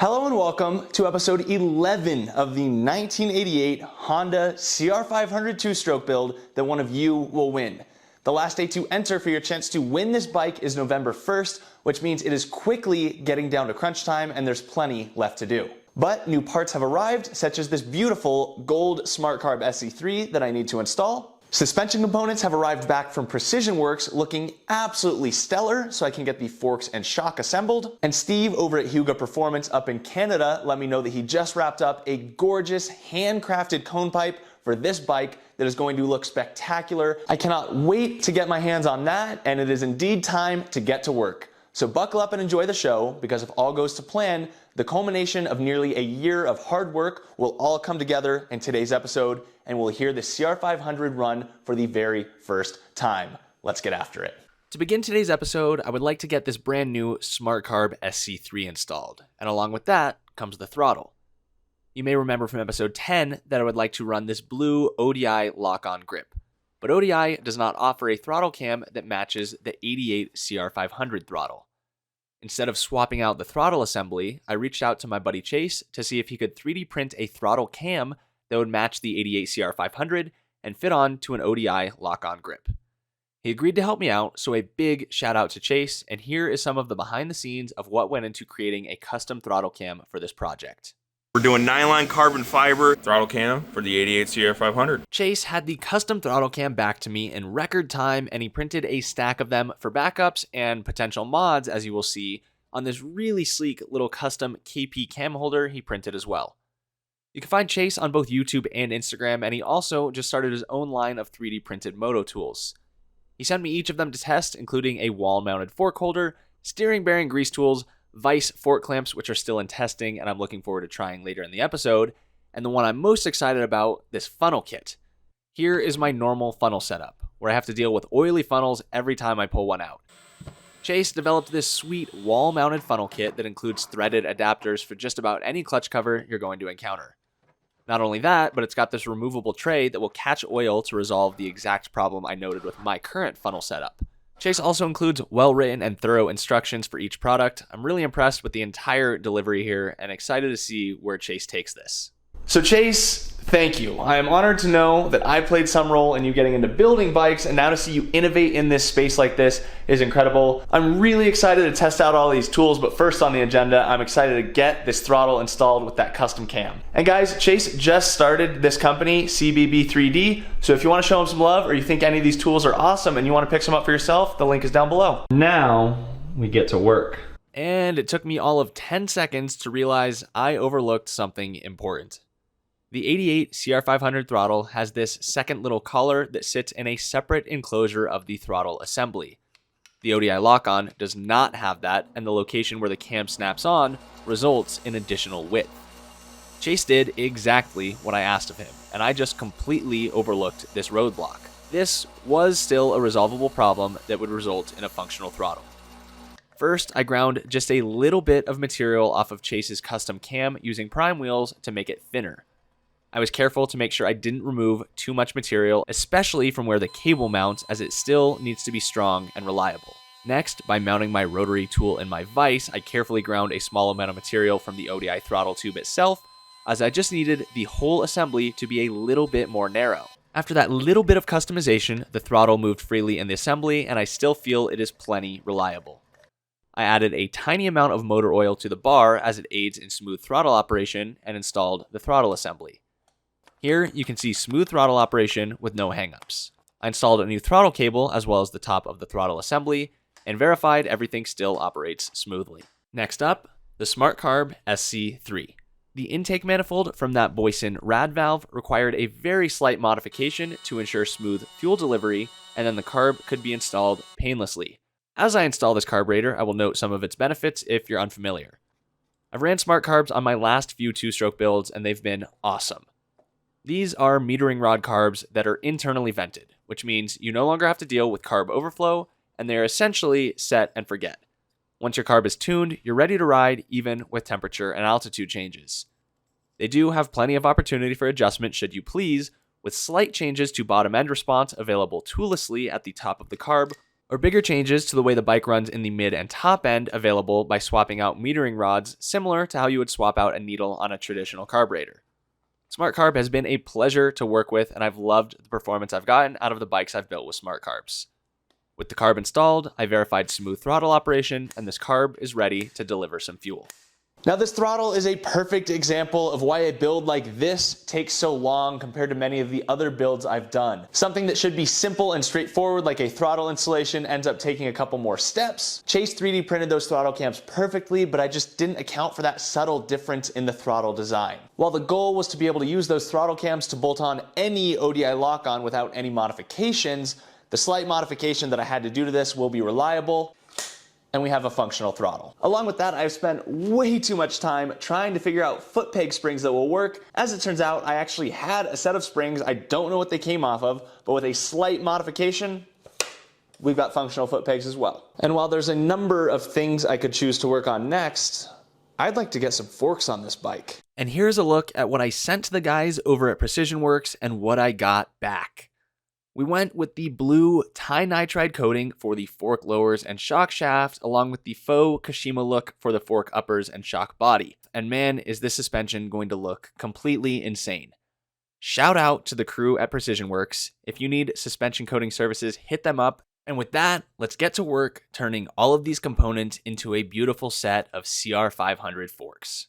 Hello and welcome to episode 11 of the 1988 Honda CR500 two-stroke build that one of you will win. The last day to enter for your chance to win this bike is November 1st, which means it is quickly getting down to crunch time and there's plenty left to do. But new parts have arrived, such as this beautiful gold Smart Carb SC3 that I need to install. Suspension components have arrived back from Precision Works looking absolutely stellar, so I can get the forks and shock assembled. And Steve over at Hugo Performance up in Canada let me know that he just wrapped up a gorgeous handcrafted cone pipe for this bike that is going to look spectacular. I cannot wait to get my hands on that, and it is indeed time to get to work. So buckle up and enjoy the show, because if all goes to plan, the culmination of nearly a year of hard work will all come together in today's episode, and we'll hear the CR500 run for the very first time. Let's get after it. To begin today's episode, I would like to get this brand new Smart Carb SC3 installed, and along with that comes the throttle. You may remember from episode 10 that I would like to run this blue ODI lock-on grip, but ODI does not offer a throttle cam that matches the 88 CR500 throttle. Instead of swapping out the throttle assembly, I reached out to my buddy Chase to see if he could 3D print a throttle cam that would match the 88 CR500 and fit on to an ODI lock-on grip. He agreed to help me out, so a big shout out to Chase, and here is some of the behind the scenes of what went into creating a custom throttle cam for this project. We're doing nylon carbon fiber throttle cam for the 88 CR500. Chase had the custom throttle cam back to me in record time, and he printed a stack of them for backups and potential mods, as you will see, on this really sleek little custom KP cam holder he printed as well. You can find Chase on both YouTube and Instagram, and he also just started his own line of 3D printed moto tools. He sent me each of them to test, including a wall-mounted fork holder, steering bearing grease tools, Vice fork clamps, which are still in testing and I'm looking forward to trying later in the episode, and the one I'm most excited about, this funnel kit. Here is my normal funnel setup, where I have to deal with oily funnels every time I pull one out. Chase developed this sweet wall-mounted funnel kit that includes threaded adapters for just about any clutch cover you're going to encounter. Not only that, but it's got this removable tray that will catch oil to resolve the exact problem I noted with my current funnel setup. Chase also includes well-written and thorough instructions for each product. I'm really impressed with the entire delivery here and excited to see where Chase takes this. So Chase, thank you. I am honored to know that I played some role in you getting into building bikes, and now to see you innovate in this space like this is incredible. I'm really excited to test out all these tools, but first on the agenda, I'm excited to get this throttle installed with that custom cam. And guys, Chase just started this company, CBB3D, so if you want to show him some love or you think any of these tools are awesome and you want to pick some up for yourself, the link is down below. Now, we get to work. And it took me all of 10 seconds to realize I overlooked something important. The 88 CR500 throttle has this second little collar that sits in a separate enclosure of the throttle assembly. The ODI lock-on does not have that, and the location where the cam snaps on results in additional width. Chase did exactly what I asked of him, and I just completely overlooked this roadblock. This was still a resolvable problem that would result in a functional throttle. First, I ground just a little bit of material off of Chase's custom cam using prime wheels to make it thinner. I was careful to make sure I didn't remove too much material, especially from where the cable mounts, as it still needs to be strong and reliable. Next, by mounting my rotary tool in my vise, I carefully ground a small amount of material from the ODI throttle tube itself, as I just needed the whole assembly to be a little bit more narrow. After that little bit of customization, the throttle moved freely in the assembly, and I still feel it is plenty reliable. I added a tiny amount of motor oil to the bar as it aids in smooth throttle operation, and installed the throttle assembly. Here, you can see smooth throttle operation with no hangups. I installed a new throttle cable as well as the top of the throttle assembly, and verified everything still operates smoothly. Next up, the Smart Carb SC3. The intake manifold from that Boyson rad valve required a very slight modification to ensure smooth fuel delivery, and then the carb could be installed painlessly. As I install this carburetor, I will note some of its benefits if you're unfamiliar. I've ran Smart Carbs on my last few two-stroke builds, and they've been awesome. These are metering rod carbs that are internally vented, which means you no longer have to deal with carb overflow, and they're essentially set and forget. Once your carb is tuned, you're ready to ride even with temperature and altitude changes. They do have plenty of opportunity for adjustment should you please, with slight changes to bottom end response available toollessly at the top of the carb, or bigger changes to the way the bike runs in the mid and top end available by swapping out metering rods, similar to how you would swap out a needle on a traditional carburetor. Smart Carb has been a pleasure to work with, and I've loved the performance I've gotten out of the bikes I've built with Smart Carbs. With the carb installed, I verified smooth throttle operation, and this carb is ready to deliver some fuel. Now this throttle is a perfect example of why a build like this takes so long compared to many of the other builds I've done. Something that should be simple and straightforward like a throttle installation ends up taking a couple more steps. Chase 3D printed those throttle cams perfectly, but I just didn't account for that subtle difference in the throttle design. While the goal was to be able to use those throttle cams to bolt on any ODI lock-on without any modifications, the slight modification that I had to do to this will be reliable, and we have a functional throttle. Along with that, I've spent way too much time trying to figure out foot peg springs that will work. As it turns out, I actually had a set of springs. I don't know what they came off of, but with a slight modification, we've got functional foot pegs as well. And while there's a number of things I could choose to work on next, I'd like to get some forks on this bike. And here's a look at what I sent to the guys over at Precision Works and what I got back. We went with the blue tinitride coating for the fork lowers and shock shaft, along with the faux Kashima look for the fork uppers and shock body. And man, is this suspension going to look completely insane. Shout out to the crew at Precision Works. If you need suspension coating services, hit them up. And with that, let's get to work turning all of these components into a beautiful set of CR500 forks.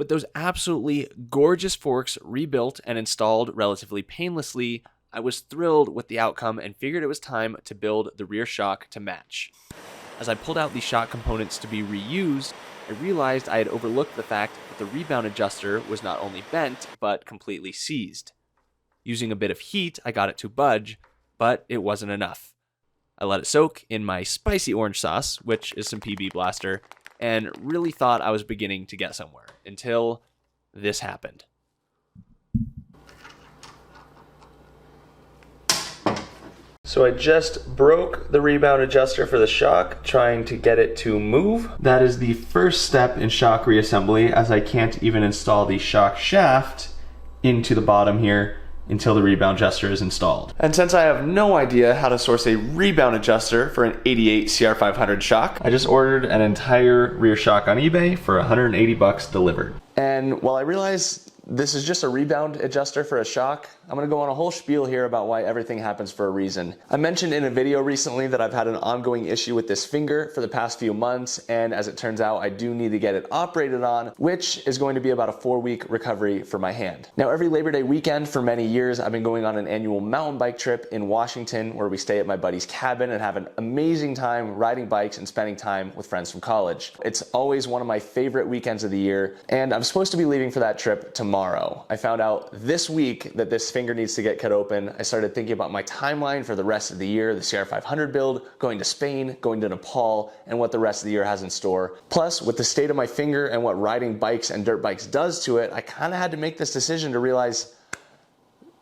With those absolutely gorgeous forks rebuilt and installed relatively painlessly, I was thrilled with the outcome and figured it was time to build the rear shock to match. As I pulled out the shock components to be reused, I realized I had overlooked the fact that the rebound adjuster was not only bent, but completely seized. Using a bit of heat, I got it to budge, but it wasn't enough. I let it soak in my spicy orange sauce, which is some PB Blaster, and really thought I was beginning to get somewhere until this happened. So I just broke the rebound adjuster for the shock, trying to get it to move. That is the first step in shock reassembly, as I can't even install the shock shaft into the bottom here until the rebound adjuster is installed. And since I have no idea how to source a rebound adjuster for an 88 CR500 shock, I just ordered an entire rear shock on eBay for 180 bucks delivered. And while I realize this is just a rebound adjuster for a shock, I'm gonna go on a whole spiel here about why everything happens for a reason. I mentioned in a video recently that I've had an ongoing issue with this finger for the past few months, and as it turns out, I do need to get it operated on, which is going to be about a 4-week recovery for my hand. Now, every Labor Day weekend for many years, I've been going on an annual mountain bike trip in Washington, where we stay at my buddy's cabin and have an amazing time riding bikes and spending time with friends from college. It's always one of my favorite weekends of the year, and I'm supposed to be leaving for that trip tomorrow. I found out this week that this finger needs to get cut open. I started thinking about my timeline for the rest of the year, the CR500 build, going to Spain, going to Nepal, and what the rest of the year has in store. Plus, with the state of my finger and what riding bikes and dirt bikes does to it, I kind of had to make this decision to realize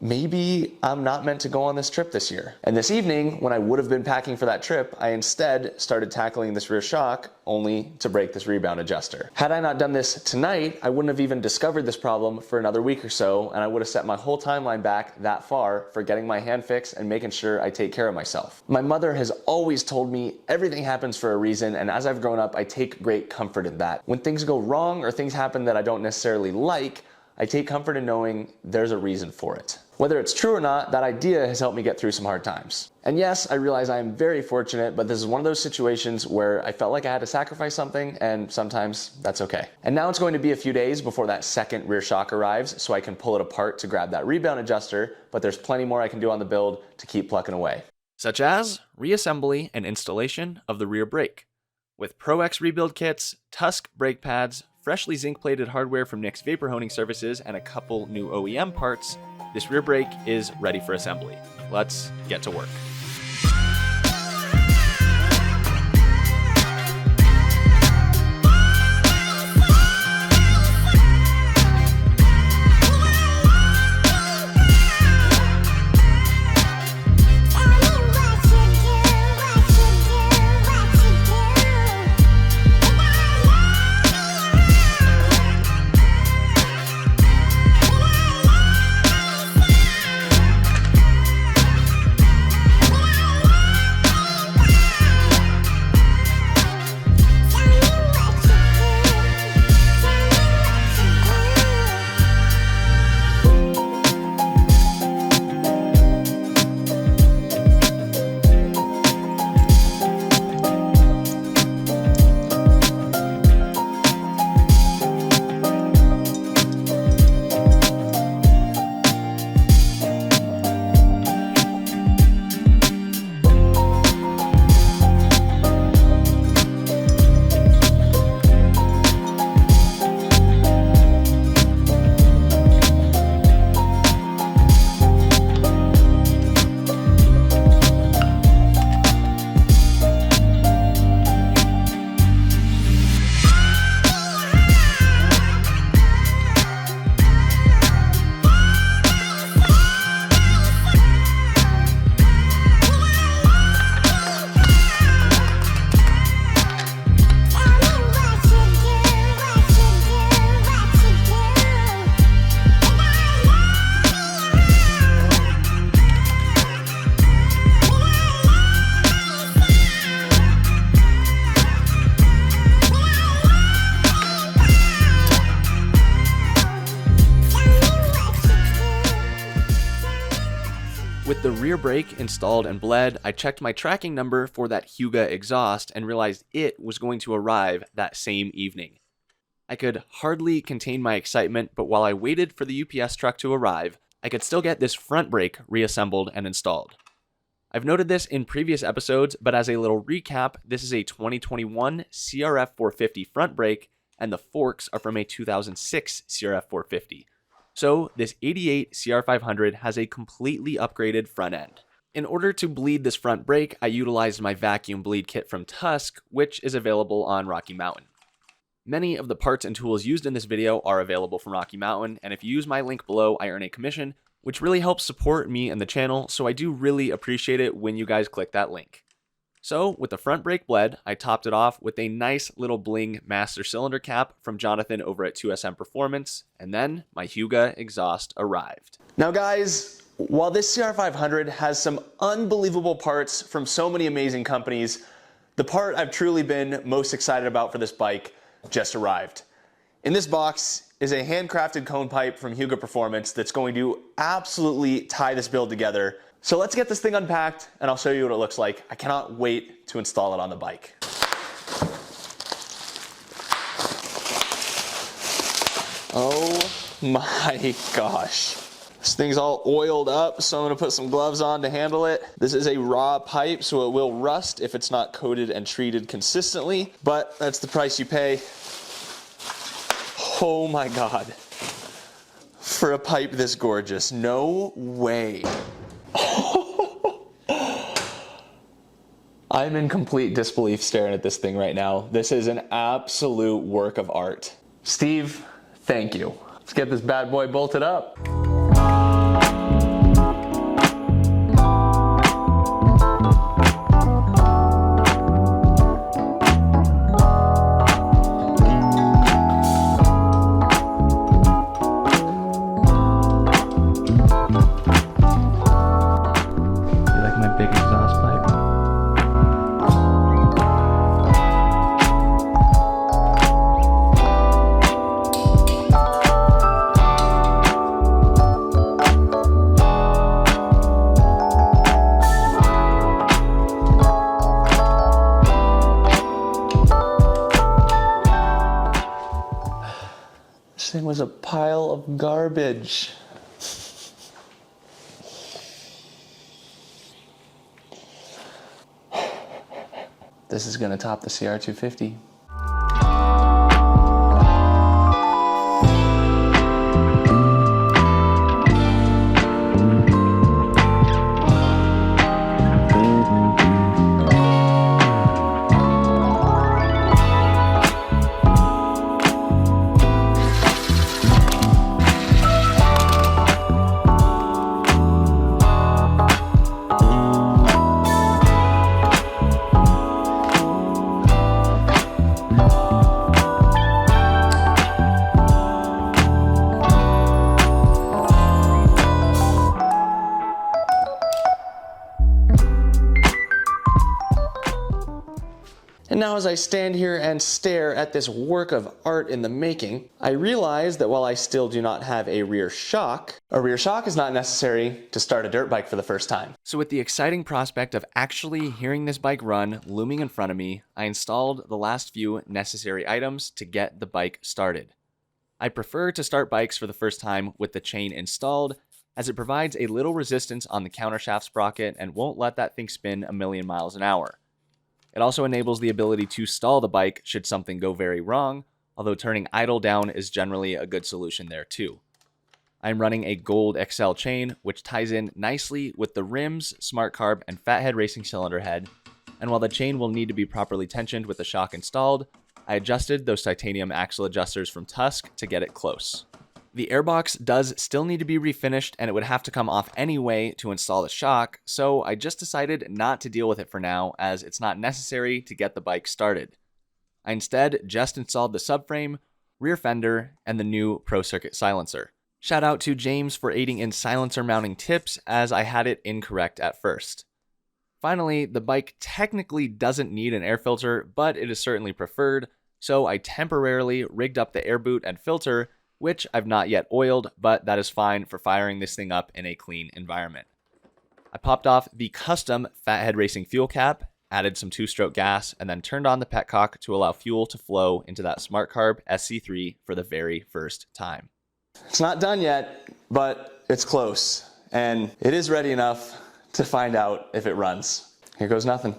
maybe I'm not meant to go on this trip this year. And this evening, when I would have been packing for that trip, I instead started tackling this rear shock, only to break this rebound adjuster. Had I not done this tonight, I wouldn't have even discovered this problem for another week or so, and I would have set my whole timeline back that far for getting my hand fixed and making sure I take care of myself. My mother has always told me everything happens for a reason, and as I've grown up, I take great comfort in that. When things go wrong or things happen that I don't necessarily like, I take comfort in knowing there's a reason for it. Whether it's true or not, that idea has helped me get through some hard times. And yes, I realize I am very fortunate, but this is one of those situations where I felt like I had to sacrifice something, and sometimes that's okay. And now it's going to be a few days before that second rear shock arrives, so I can pull it apart to grab that rebound adjuster, but there's plenty more I can do on the build to keep plucking away. Such as reassembly and installation of the rear brake. With Pro X rebuild kits, Tusk brake pads, freshly zinc-plated hardware from Nick's Vapor Honing Services, and a couple new OEM parts, this rear brake is ready for assembly. Let's get to work. With the rear brake installed and bled, I checked my tracking number for that Hyuga exhaust and realized it was going to arrive that same evening. I could hardly contain my excitement, but while I waited for the UPS truck to arrive, I could still get this front brake reassembled and installed. I've noted this in previous episodes, but as a little recap, this is a 2021 CRF450 front brake, and the forks are from a 2006 CRF450. So this 88 CR500 has a completely upgraded front end. In order to bleed this front brake, I utilized my vacuum bleed kit from Tusk, which is available on Rocky Mountain. Many of the parts and tools used in this video are available from Rocky Mountain, and if you use my link below, I earn a commission, which really helps support me and the channel, so I do really appreciate it when you guys click that link. So, with the front brake bled, I topped it off with a nice little bling master cylinder cap from Jonathan over at 2SM Performance, and then my Hyuga exhaust arrived. Now guys, while this CR500 has some unbelievable parts from so many amazing companies, the part I've truly been most excited about for this bike just arrived. In this box is a handcrafted cone pipe from Hyuga Performance that's going to absolutely tie this build together. So let's get this thing unpacked and I'll show you what it looks like. I cannot wait to install it on the bike. Oh my gosh. This thing's all oiled up, so I'm gonna put some gloves on to handle it. This is a raw pipe, so it will rust if it's not coated and treated consistently, but that's the price you pay. Oh my God. For a pipe this gorgeous, no way. I'm in complete disbelief staring at this thing right now. This is an absolute work of art. Steve, thank you. Let's get this bad boy bolted up. This thing was a pile of garbage. This is gonna top the CR250. And now as I stand here and stare at this work of art in the making, I realize that while I still do not have a rear shock is not necessary to start a dirt bike for the first time. So with the exciting prospect of actually hearing this bike run looming in front of me, I installed the last few necessary items to get the bike started. I prefer to start bikes for the first time with the chain installed, as it provides a little resistance on the countershaft sprocket and won't let that thing spin a million miles an hour. It also enables the ability to stall the bike should something go very wrong, although turning idle down is generally a good solution there too. I'm running a gold XL chain, which ties in nicely with the rims, smart carb, and fathead racing cylinder head, and while the chain will need to be properly tensioned with the shock installed, I adjusted those titanium axle adjusters from Tusk to get it close. The airbox does still need to be refinished and it would have to come off anyway to install the shock, so I just decided not to deal with it for now as it's not necessary to get the bike started. I instead just installed the subframe, rear fender, and the new Pro Circuit silencer. Shout out to James for aiding in silencer mounting tips as I had it incorrect at first. Finally, the bike technically doesn't need an air filter, but it is certainly preferred, so I temporarily rigged up the air boot and filter, which I've not yet oiled, but that is fine for firing this thing up in a clean environment. I popped off the custom Fathead Racing fuel cap, added some two-stroke gas, and then turned on the petcock to allow fuel to flow into that Smart Carb SC3 for the very first time. It's not done yet, but it's close, and it is ready enough to find out if it runs. Here goes nothing.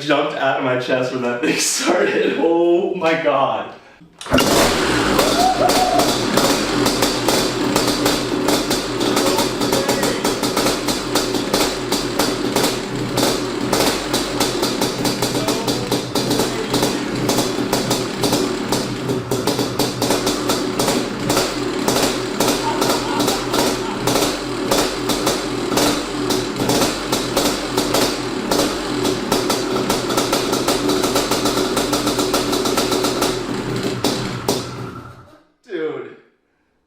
like jumped out of my chest when that thing started. Oh my God. Dude,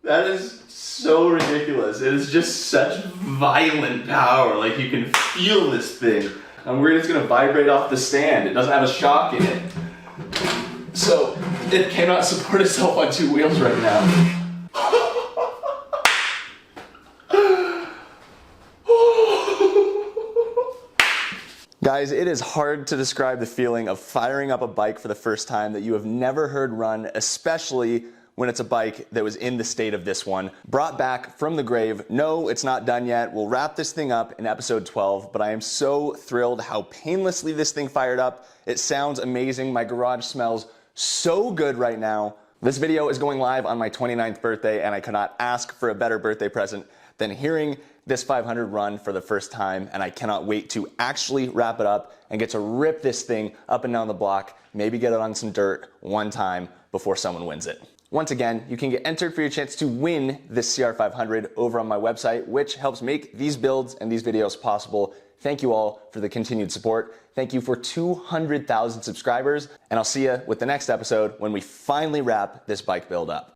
that is so ridiculous. It is just such violent power. Like, you can feel this thing. I'm worried it's gonna vibrate off the stand. It doesn't have a shock in it. So, it cannot support itself on two wheels right now. Guys, it is hard to describe the feeling of firing up a bike for the first time that you have never heard run, especially when it's a bike that was in the state of this one. Brought back from the grave. No, it's not done yet. We'll wrap this thing up in episode 12, but I am so thrilled how painlessly this thing fired up. It sounds amazing. My garage smells so good right now. This video is going live on my 29th birthday, and I could not ask for a better birthday present than hearing this 500 run for the first time, and I cannot wait to actually wrap it up and get to rip this thing up and down the block, maybe get it on some dirt one time before someone wins it. Once again, you can get entered for your chance to win this CR500 over on my website, which helps make these builds and these videos possible. Thank you all for the continued support. Thank you for 200,000 subscribers, and I'll see you with the next episode when we finally wrap this bike build up.